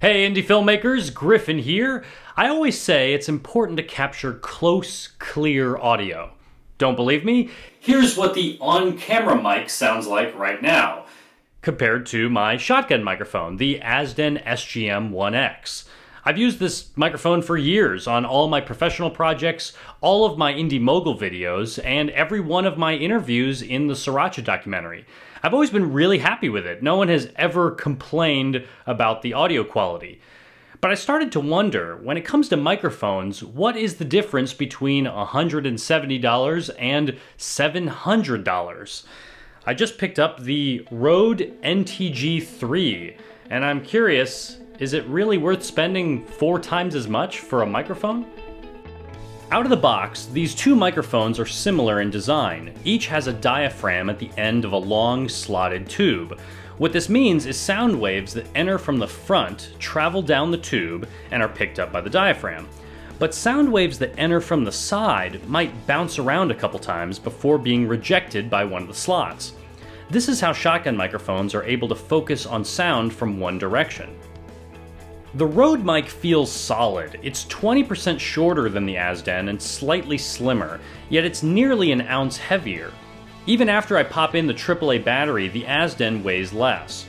Hey indie filmmakers, Griffin here. I always say it's important to capture close, clear audio. Don't believe me? Here's what the on-camera mic sounds like right now, compared to my shotgun microphone, the Azden SGM-1X. I've used this microphone for years on all my professional projects, all of my indie mogul videos, and every one of my interviews in the Sriracha documentary. I've always been really happy with it. No one has ever complained about the audio quality. But I started to wonder, when it comes to microphones, what is the difference between $170 and $700? I just picked up the Rode NTG-3, and I'm curious, is it really worth spending 4 times as much for a microphone? Out of the box, these two microphones are similar in design. Each has a diaphragm at the end of a long, slotted tube. What this means is sound waves that enter from the front travel down the tube and are picked up by the diaphragm. But sound waves that enter from the side might bounce around a couple times before being rejected by one of the slots. This is how shotgun microphones are able to focus on sound from one direction. The Rode mic feels solid. It's 20% shorter than the Azden and slightly slimmer, yet it's nearly an ounce heavier. Even after I pop in the AAA battery, the Azden weighs less.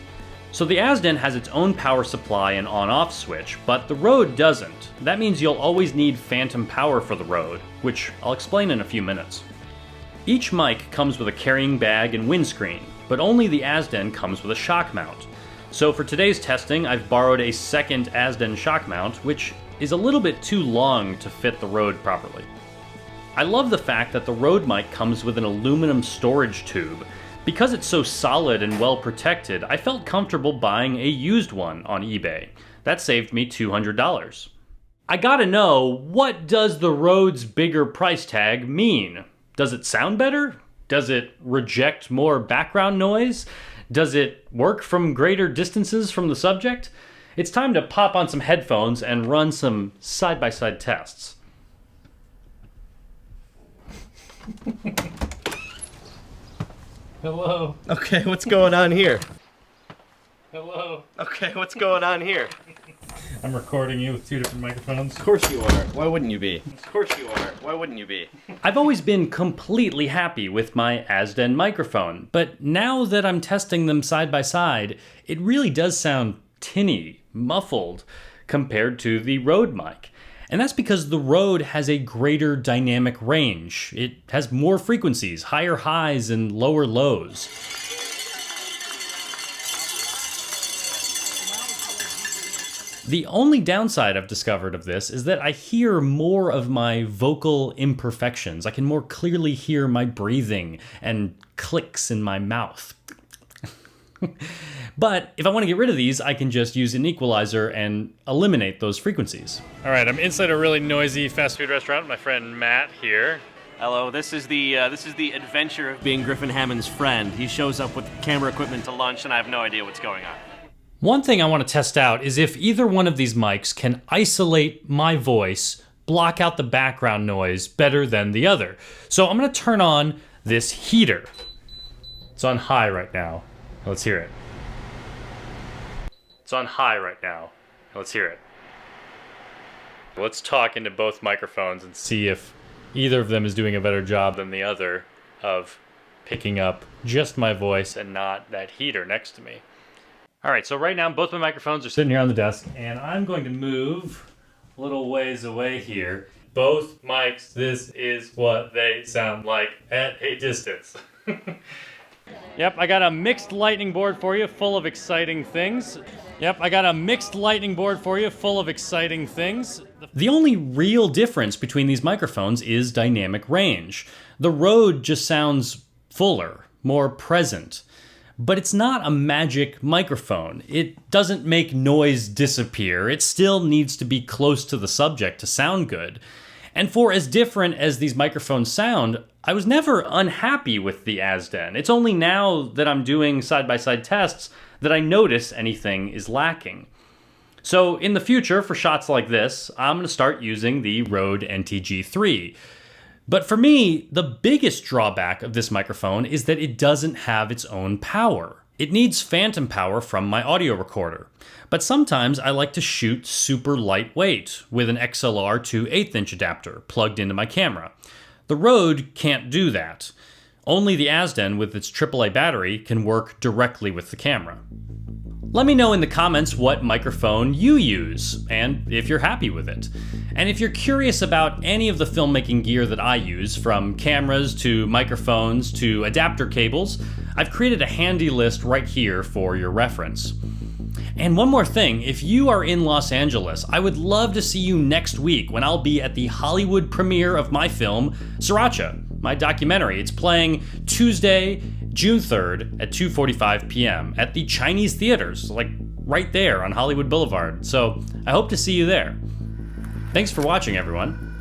So the Azden has its own power supply and on-off switch, but the Rode doesn't. That means you'll always need phantom power for the Rode, which I'll explain in a few minutes. Each mic comes with a carrying bag and windscreen, but only the Azden comes with a shock mount. So for today's testing, I've borrowed a second Azden shock mount, which is a little bit too long to fit the Rode properly. I love the fact that the Rode mic comes with an aluminum storage tube. Because it's so solid and well protected, I felt comfortable buying a used one on eBay. That saved me $200. I gotta know, what does the Rode's bigger price tag mean? Does it sound better? Does it reject more background noise? Does it work from greater distances from the subject? It's time to pop on some headphones and run some side-by-side tests. Hello. Okay, what's going on here? Hello. Okay, what's going on here? I'm recording you with 2 different microphones. Of course you are. Why wouldn't you be? Of course you are. Why wouldn't you be? I've always been completely happy with my Azden microphone, but now that I'm testing them side by side, it really does sound tinny, muffled, compared to the Rode mic. And that's because the Rode has a greater dynamic range. It has more frequencies, higher highs and lower lows. The only downside I've discovered of this is that I hear more of my vocal imperfections. I can more clearly hear my breathing and clicks in my mouth. But if I want to get rid of these, I can just use an equalizer and eliminate those frequencies. All right, I'm inside a really noisy fast food restaurant. My friend Matt here. Hello, this is the adventure of being Griffin Hammond's friend. He shows up with camera equipment to lunch, and I have no idea what's going on. One thing I want to test out is if either one of these mics can isolate my voice, block out the background noise better than the other. So I'm going to turn on this heater. It's on high right now. Let's hear it. It's on high right now. Let's hear it. Let's talk into both microphones and see if either of them is doing a better job than the other of picking up just my voice and not that heater next to me. All right, so right now both my microphones are sitting here on the desk, and I'm going to move a little ways away here. Both mics, this is what they sound like at a distance. Yep, I got a mixed lightning board for you full of exciting things. The only real difference between these microphones is dynamic range. The Rode just sounds fuller, more present. But it's not a magic microphone. It doesn't make noise disappear. It still needs to be close to the subject to sound good. And for as different as these microphones sound, I was never unhappy with the Azden. It's only now that I'm doing side-by-side tests that I notice anything is lacking. So in the future, for shots like this, I'm going to start using the Rode NTG-3. But for me, the biggest drawback of this microphone is that it doesn't have its own power. It needs phantom power from my audio recorder, but sometimes I like to shoot super lightweight with an XLR to 1/8 inch adapter plugged into my camera. The Rode can't do that. Only the Azden with its AAA battery can work directly with the camera. Let me know in the comments what microphone you use, and if you're happy with it. And if you're curious about any of the filmmaking gear that I use, from cameras to microphones to adapter cables, I've created a handy list right here for your reference. And one more thing, if you are in Los Angeles, I would love to see you next week when I'll be at the Hollywood premiere of my film, Sriracha, my documentary. It's playing Tuesday, June 3rd at 2:45 p.m. at the Chinese theaters, like right there on Hollywood Boulevard. So I hope to see you there. Thanks for watching, everyone.